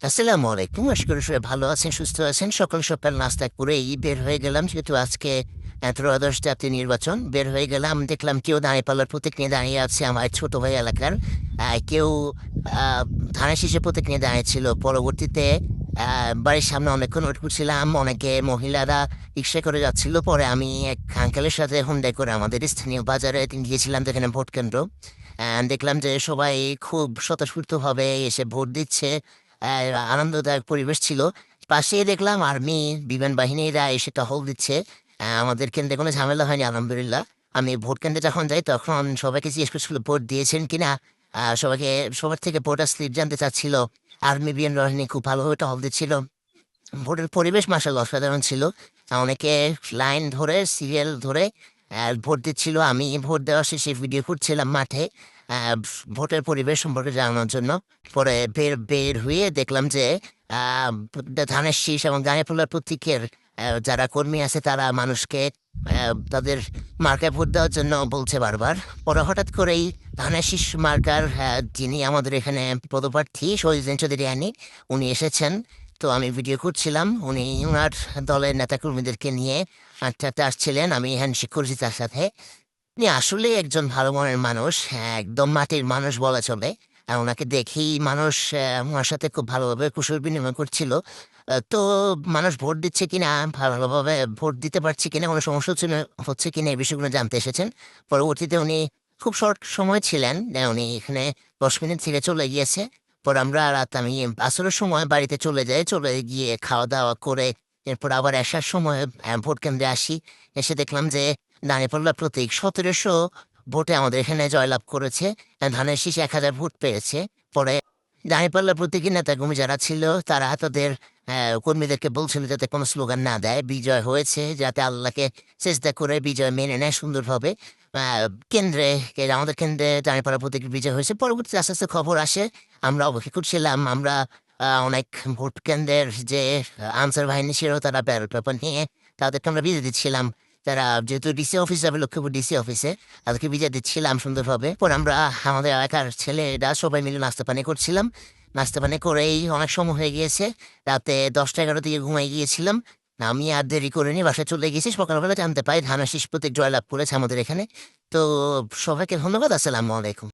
আসসালামু আলাইকুম। আশা করি সবাই ভালো আছেন, সুস্থ আছেন। সকাল সকাল নাস্তা করেই বের হয়ে গেলাম। যেহেতু আজকে ত্রয়োদশ জাতীয় নির্বাচন। বের হয়ে গেলাম, দেখলাম কেউ দাঁড়িপাল্লার প্রতীক নিয়ে দাঁড়িয়ে আছে আমার ছোট ভাই এলাকার। কেউ আ ধানের শীষের প্রতীক নিয়ে দাঁড়িয়েছিল। পরবর্তীতে বাড়ির সামনে অনেকক্ষণ ওয়েট করছিলাম। অনেকে মহিলারা রিক্সায় করে যাচ্ছিল। পরে আমি এক আঙ্কেলের সাথে হোন্ডায় করে আমাদের স্থানীয় বাজারে গিয়েছিলাম, যেখানে ভোট কেন্দ্র। দেখলাম যে সবাই খুব স্বতঃস্ফূর্তভাবে এসে ভোট দিচ্ছে। অ্যা আনন্দদায়ক পরিবেশ ছিল। পাশেই দেখলাম আর্মি, বিমান বাহিনীরা এসে টহল দিচ্ছে। আমাদের কেন্দ্রে কোনো ঝামেলা হয়নি আলহামদুলিল্লাহ। আমি ভোট কেন্দ্রে যখন যাই তখন সবাইকে জিজ্ঞেস করছিল ভোট দিয়েছেন কিনা? সবার থেকে ভোটার স্লিপ জানতে চাচ্ছিল। আর্মি, বিমান বাহিনী খুব ভালোভাবে টহল দিচ্ছিল। ভোটের পরিবেশ মাশাআল্লাহ অসাধারণ ছিল। অনেকে লাইন ধরে, সিরিয়াল ধরে ভোট দিচ্ছিল। আমি ভোট দেওয়া শেষে ভিডিও করছিলাম মাঠে, ভোটের পরিবেশ সম্পর্কে জানানোর জন্য। পরে বের বের হয়ে দেখলাম যে আ ধানের শীষ এবং গায়ে ফোলার প্রতীকের যারা কর্মী আছে তারা মানুষকে তাদের মার্কায় ভোট দেওয়ার জন্য বলছে বারবার। পরে হঠাৎ করেই ধানের শীষ মার্কার যিনি আমাদের এখানে পদপ্রার্থী শহীদুদ্দিন চৌধুরী আনি, উনি এসেছেন। তো আমি ভিডিও করছিলাম। উনি উনার দলের নেতাকর্মীদেরকে নিয়ে হাঁটতে, হাঁটতে আসছিলেন। আমি হ্যান্ডশেক করেছি তার সাথে। উনি আসলেই একজন ভালো মনের মানুষ। হ্যাঁ, একদম মাটির মানুষ বলা চলে। উনাকে দেখেই মানুষ উনার সাথে খুব ভালোভাবে কুশল বিনিময় করছিল। তো মানুষ ভোট দিচ্ছে কিনা, ভালোভাবে ভোট দিতে পারছে কিনা, কোনো সমস্যা হচ্ছে কিনা এই বিষয়গুলো জানতে এসেছেন। পরবর্তীতে উনি খুব শর্ট সময় ছিলেন। উনি এখানে ১০ মিনিট থেকে চলে গিয়েছে। পরে আমরা রাত আমি আসরের সময় বাড়িতে চলে যাই। চলে গিয়ে খাওয়া-দাওয়া করে এরপর আবার আসার সময় ভোট কেন্দ্রে আসি। এসে দেখলাম যে দাঁড়িপাল্লা প্রতীক ১৭০০ ভোটে আমাদের এখানে জয়লাভ করেছে। ধানের শীষ ১,০০০ ভোট পেয়েছে। পরে দাঁড়িপাল্লা প্রতীকী নেতাকর্মী যারা ছিল তারা তাদের কর্মীদেরকে বলছিল যাতে কোনো স্লোগান না দেয়। বিজয় হয়েছে, যাতে আল্লাহকে সেজদা করে বিজয় মেনে নেয় সুন্দরভাবে। আ কেন্দ্রে আমাদের কেন্দ্রে দাঁড়িপাল্লা প্রতীকের বিজয় হয়েছে। পরবর্তীতে আস্তে, আস্তে খবর আসে। আমরা অপেক্ষা করছিলাম। আমরা অনেক ভোট কেন্দ্রের যে আনসার বাহিনী ছিল তারা ব্যালট পেপার নিয়ে তাদেরকে আমরা বিদায় দিচ্ছিলাম। তারা যেহেতু ডিসি অফিস যাবে লক্ষ্মীপুর ডিসি অফিসে, তাদেরকে বিদায় দিচ্ছিলাম সুন্দরভাবে। পরে আমরা আমাদের এলাকার ছেলেরা সবাই মিলে নাস্তা পানি করছিলাম। নাস্তা পানি করেই অনেক সময় হয়ে গিয়েছে। রাতে ১০টা-১১টার দিকে ঘুমায় গিয়েছিলাম। আমি আর দেরি করিনি, বাসায় চলে গেছি। সকালবেলা জানতে পাই ধানের শীষ প্রতীক জয়লাভ করেছে আমাদের এখানে। তো সবাইকে ধন্যবাদ। আসসালামু আলাইকুম।